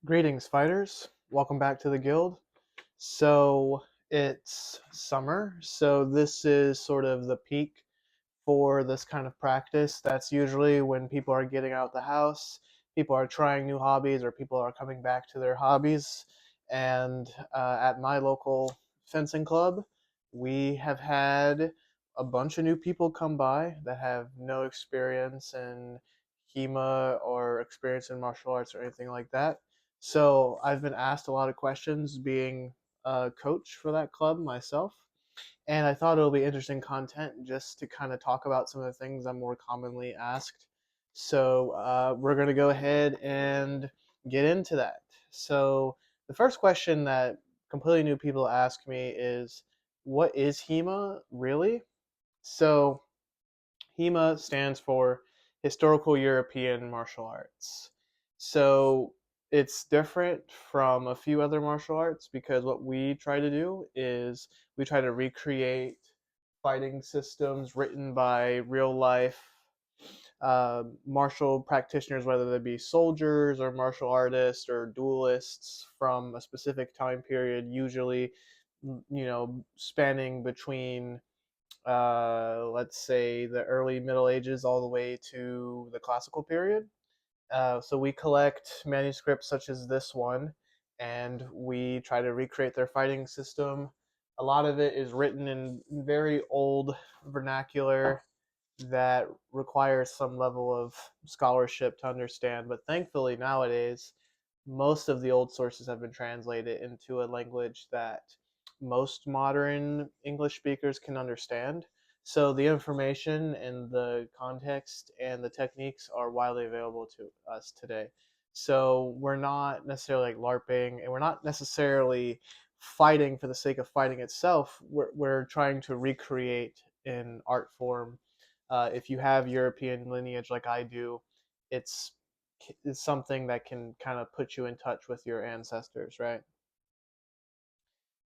Greetings, fighters. Welcome back to the guild. So it's summer, so this is sort of the peak for this kind of practice. That's usually when people are getting out the house, people are trying new hobbies, or people are coming back to their hobbies. And at my local fencing club, we have had a bunch of new people come by that have no experience in HEMA or experience in martial arts or anything like that. So I've been asked a lot of questions being a coach for that club myself, and I thought it'll be interesting content just to kind of talk about some of the things I'm more commonly asked. So we're going to go ahead and get into that. So the first question that completely new people ask me is, what is HEMA really? So HEMA stands for Historical European Martial Arts. So it's different from a few other martial arts because what we try to do is we try to recreate fighting systems written by real life martial practitioners, whether they be soldiers or martial artists or duelists from a specific time period, usually, spanning between let's say the early Middle Ages all the way to the classical period. So we collect manuscripts such as this one, and we try to recreate their fighting system. A lot of it is written in very old vernacular that requires some level of scholarship to understand. But thankfully, nowadays, most of the old sources have been translated into a language that most modern English speakers can understand. So the information and the context and the techniques are widely available to us today. So we're not necessarily like LARPing, and we're not necessarily fighting for the sake of fighting itself. We're trying to recreate in art form. If you have European lineage like I do, it's is something that can kind of put you in touch with your ancestors, right?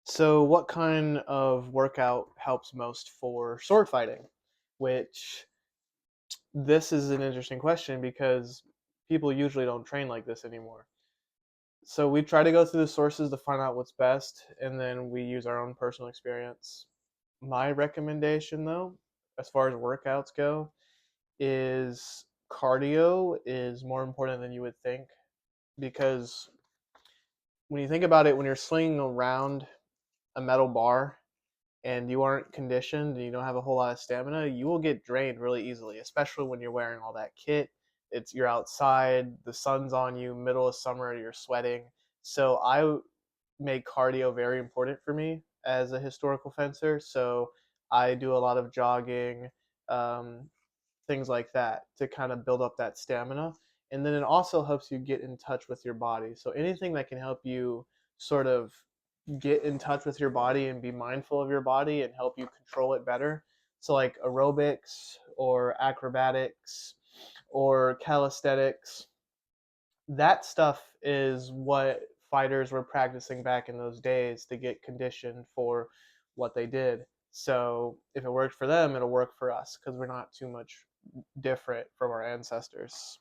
So, what kind of workout helps most for sword fighting? Which this is an interesting question because people usually don't train like this anymore. So, we try to go through the sources to find out what's best, and then we use our own personal experience. My recommendation, though, as far as workouts go, is cardio is more important than you would think because when you think about it, when you're slinging around a metal bar and you aren't conditioned and you don't have a whole lot of stamina, you will get drained really easily, especially when you're wearing all that kit. You're outside, the sun's on you, middle of summer, you're sweating. So I make cardio very important for me as a historical fencer. So I do a lot of jogging, um, things like that to kind of build up that stamina. And then it also helps you get in touch with your body. So anything that can help you sort of get in touch with your body and be mindful of your body and help you control it better. So like aerobics or acrobatics or calisthenics, that stuff is what fighters were practicing back in those days to get conditioned for what they did. So if it worked for them, it'll work for us because we're not too much different from our ancestors.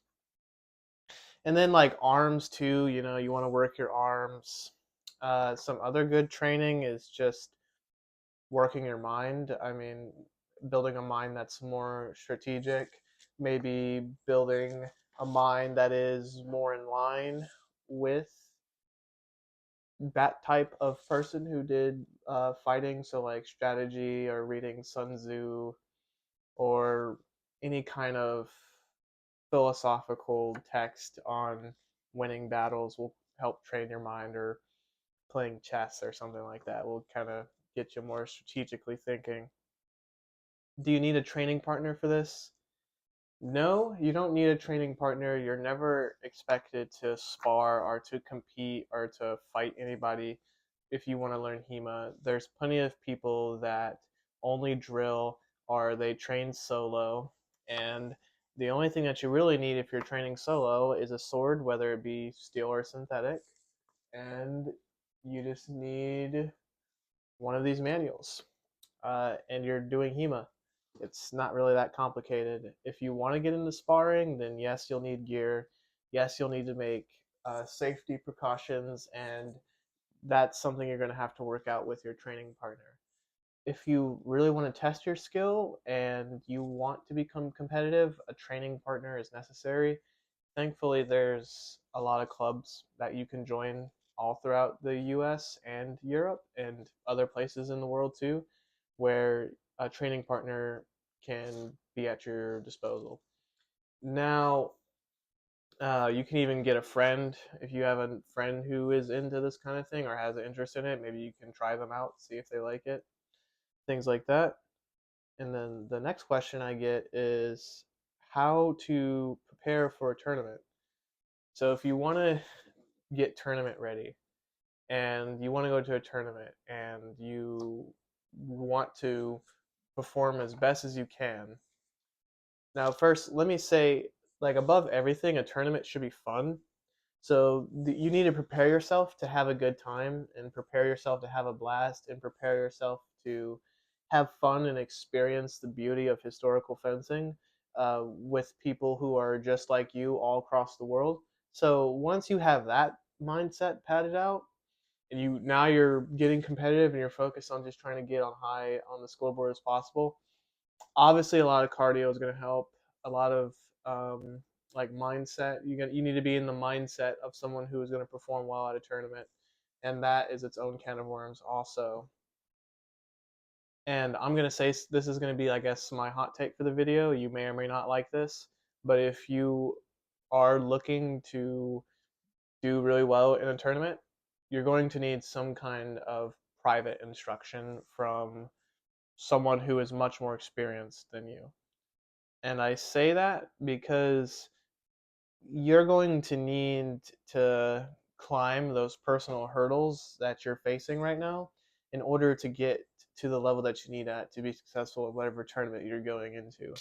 And then like arms too, you want to work your arms. Some other good training is just working your mind. I mean, building a mind that's more strategic, maybe building a mind that is more in line with that type of person who did fighting. So, like strategy or reading Sun Tzu or any kind of philosophical text on winning battles will help train your mind, or playing chess or something like that will kind of get you more strategically thinking. Do you need a training partner for this? No, you don't need a training partner. You're never expected to spar or to compete or to fight anybody if you want to learn HEMA. There's plenty of people that only drill or they train solo. And the only thing that you really need if you're training solo is a sword, whether it be steel or synthetic. And you just need one of these manuals, and you're doing HEMA. It's not really that complicated. If you want to get into sparring, then yes, you'll need gear. Yes, you'll need to make safety precautions, and that's something you're going to have to work out with your training partner. If you really want to test your skill and you want to become competitive, a training partner is necessary. Thankfully, there's a lot of clubs that you can join all throughout the US and Europe and other places in the world too, where a training partner can be at your disposal. Now, you can even get a friend if you have a friend who is into this kind of thing or has an interest in it. Maybe you can try them out, see if they like it, things like that. And then the next question I get is how to prepare for a tournament. So if you want to get tournament ready and you want to go to a tournament and you want to perform as best as you can. Now, first, let me say, like above everything, a tournament should be fun. So you need to prepare yourself to have a good time and prepare yourself to have a blast and prepare yourself to have fun and experience the beauty of historical fencing with people who are just like you all across the world. So once you have that mindset padded out, and you're getting competitive and you're focused on just trying to get on high on the scoreboard as possible. Obviously, a lot of cardio is going to help. A lot of like mindset. You need to be in the mindset of someone who is going to perform well at a tournament, and that is its own can of worms also. And I'm going to say this is going to be, I guess, my hot take for the video. You may or may not like this, but if you are looking to do really well in a tournament, you're going to need some kind of private instruction from someone who is much more experienced than you. And I say that because you're going to need to climb those personal hurdles that you're facing right now in order to get to the level that you need at to be successful in whatever tournament you're going into.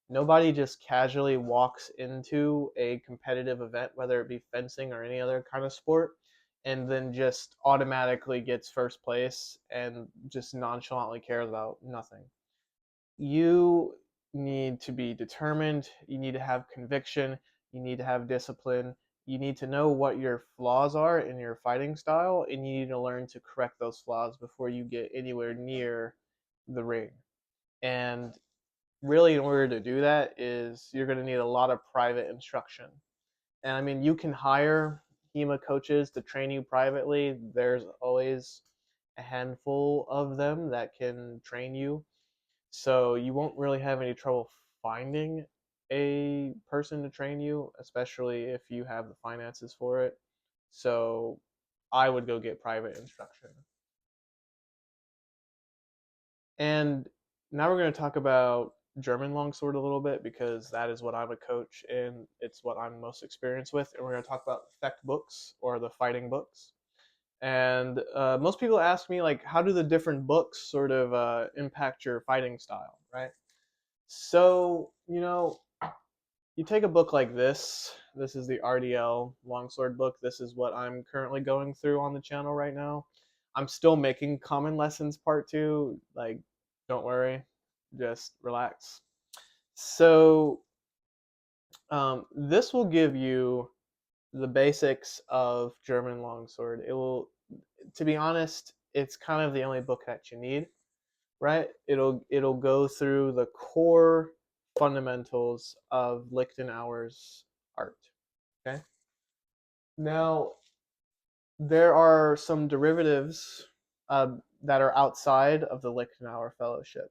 Nobody just casually walks into a competitive event, whether it be fencing or any other kind of sport, and then just automatically gets first place and just nonchalantly cares about nothing. You need to be determined, you need to have conviction, you need to have discipline, you need to know what your flaws are in your fighting style, and you need to learn to correct those flaws before you get anywhere near the ring. And really, in order to do that, is you're going to need a lot of private instruction. And I mean, you can hire HEMA coaches to train you privately. There's always a handful of them that can train you, so you won't really have any trouble finding a person to train you, especially if you have the finances for it. So I would go get private instruction. And now we're going to talk about German longsword a little bit because that is what I'm a coach in. It's what I'm most experienced with. And we're going to talk about the Fecht books or the fighting books. And most people ask me, like, how do the different books sort of impact your fighting style, right? So, you take a book like this. This is the RDL Longsword book. This is what I'm currently going through on the channel right now. I'm still making Common Lessons Part 2. Like, don't worry, just relax. So, this will give you the basics of German longsword. It will, to be honest, it's kind of the only book that you need, right? It'll go through the core fundamentals of Lichtenauer's art. Okay. Now there are some derivatives that are outside of the Lichtenauer Fellowship,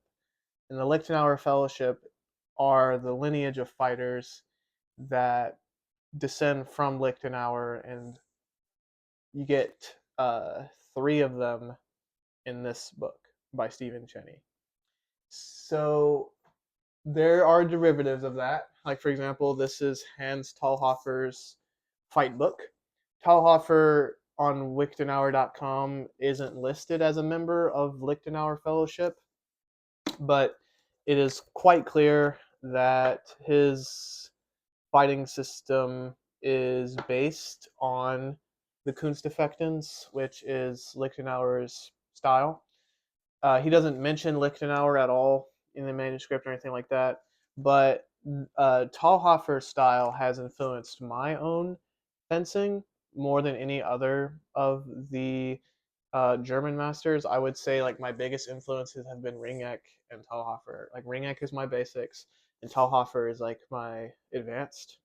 and the Lichtenauer Fellowship are the lineage of fighters that descend from Lichtenauer, and you get three of them in this book by Stephen Cheney. So there are derivatives of that. Like, for example, this is Hans Talhofer's fight book. Talhofer on Lichtenauer.com isn't listed as a member of Lichtenauer Fellowship, but it is quite clear that his fighting system is based on the Kunstfechtens, which is Lichtenauer's style. He doesn't mention Lichtenauer at all in the manuscript or anything like that, but Talhofer's style has influenced my own fencing, more than any other of the German masters, I would say like my biggest influences have been Ringek and Talhofer. Like Ringek is my basics, and Talhofer is like my advanced.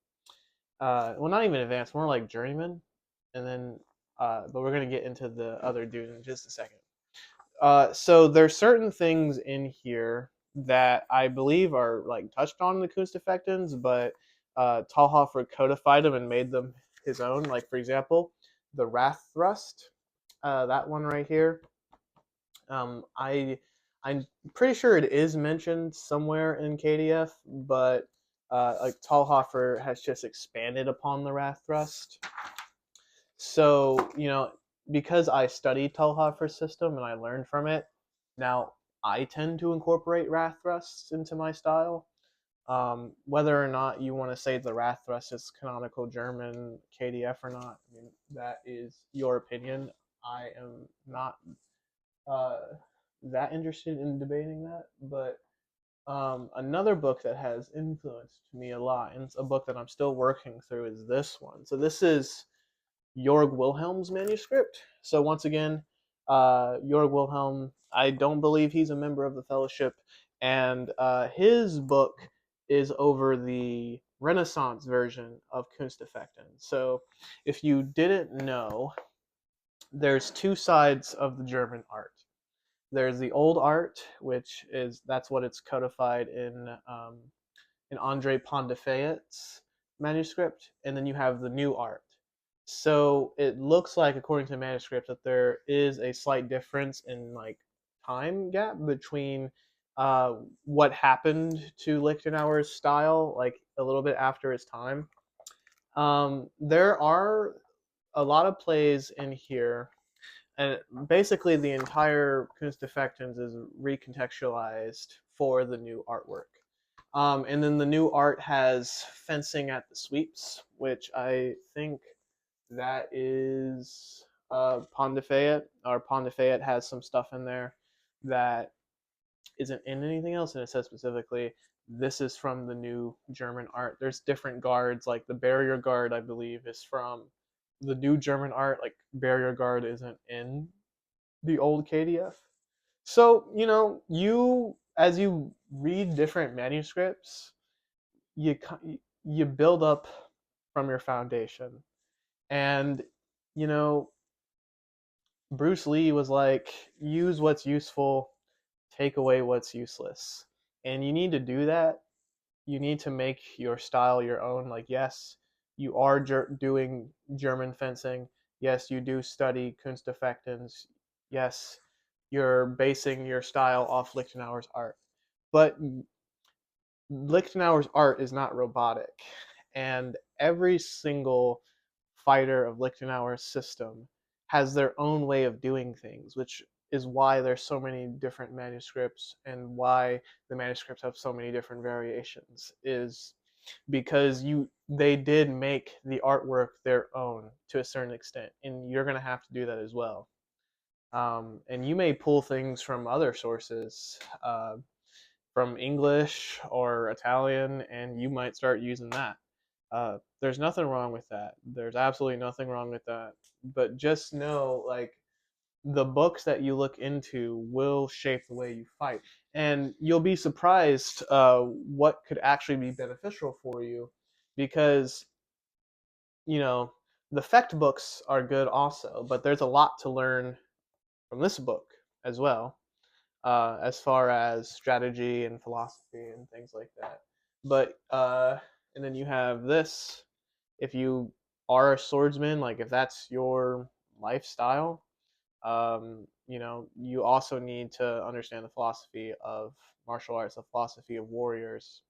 Well, not even advanced, more like journeyman. And then, but we're gonna get into the other dude in just a second. So there's certain things in here that I believe are like touched on in the Kunsteffektions, but Talhofer codified them and made them his own. Like for example, the Wrath Thrust, that one right here. I'm pretty sure it is mentioned somewhere in KDF, but like Talhofer has just expanded upon the Wrath Thrust. So, because I studied Talhofer's system and I learned from it, now I tend to incorporate Wrath Thrusts into my style. Whether or not you want to say the Wrath Thrust is canonical German KDF or not, I mean, that is your opinion. I am not uh, that interested in debating that, but another book that has influenced me a lot, and it's a book that I'm still working through, is this one. So this is Jorg Wilhelm's manuscript. So once again, Jorg Wilhelm, I don't believe he's a member of the Fellowship, and his book is over the Renaissance version of Kunsteffekten. So if you didn't know, there's two sides of the German art. There's the old art, which is that's what it's codified in Andre Pont-de-Fayette's manuscript, and then you have the new art. So it looks like, according to the manuscript, that there is a slight difference in like time gap between uh, what happened to Lichtenauer's style, like a little bit after his time. There are a lot of plays in here, and basically the entire Kunsteffektions is recontextualized for the new artwork. And then the new art has fencing at the sweeps, which I think that is Pont de Fayette, or Pont de Fayette has some stuff in there that isn't in anything else, and it says specifically this is from the new German art. There's different guards, like the barrier guard, I believe, is from the new German art. Like barrier guard isn't in the old KDF. So you as you read different manuscripts, you you build up from your foundation, and you know Bruce Lee was like, use what's useful, take away what's useless, and you need to do that. You need to make your style your own. Like, yes, you are doing German fencing. Yes, you do study Kunsteffektens. Yes, you're basing your style off Lichtenauer's art, but Lichtenauer's art is not robotic, and every single fighter of Lichtenauer's system has their own way of doing things, which is why there's so many different manuscripts and why the manuscripts have so many different variations, is because they did make the artwork their own to a certain extent, and you're going to have to do that as well. And you may pull things from other sources, from English or Italian, and you might start using that. There's nothing wrong with that. There's absolutely nothing wrong with that. But just know, like, the books that you look into will shape the way you fight, and you'll be surprised what could actually be beneficial for you, because you know the Fecht books are good also, but there's a lot to learn from this book as well, as far as strategy and philosophy and things like that. But and then you have this. If you are a swordsman, like if that's your lifestyle, you also need to understand the philosophy of martial arts, the philosophy of warriors.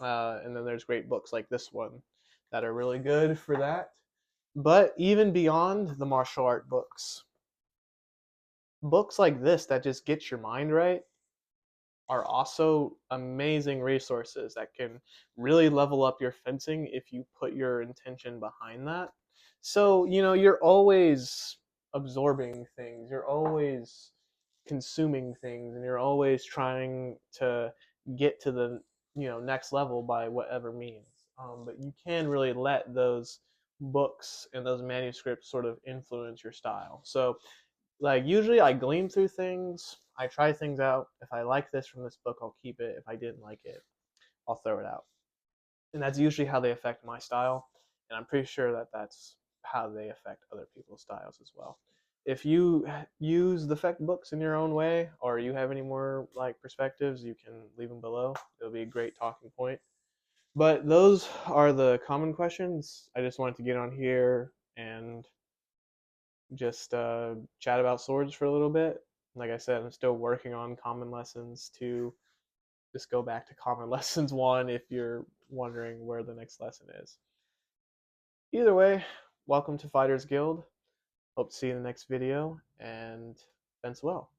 And then there's great books like this one that are really good for that. But even beyond the martial art books, books like this that just get your mind right are also amazing resources that can really level up your fencing if you put your intention behind that. So, you're always absorbing things, you're always consuming things, and you're always trying to get to the next level by whatever means. But you can really let those books and those manuscripts sort of influence your style. So, like, usually I glean through things, I try things out. If I like this from this book, I'll keep it. If I didn't like it, I'll throw it out. And that's usually how they affect my style. And I'm pretty sure that that's how they affect other people's styles as well. If you use the Feck books in your own way, or you have any more like perspectives, you can leave them below. It'll be a great talking point. But those are the common questions. I just wanted to get on here and just chat about swords for a little bit. Like I said, I'm still working on common lessons to just go back to common lessons one if you're wondering where the next lesson is. Either way, welcome to Fighters Guild. Hope to see you in the next video, and fence well.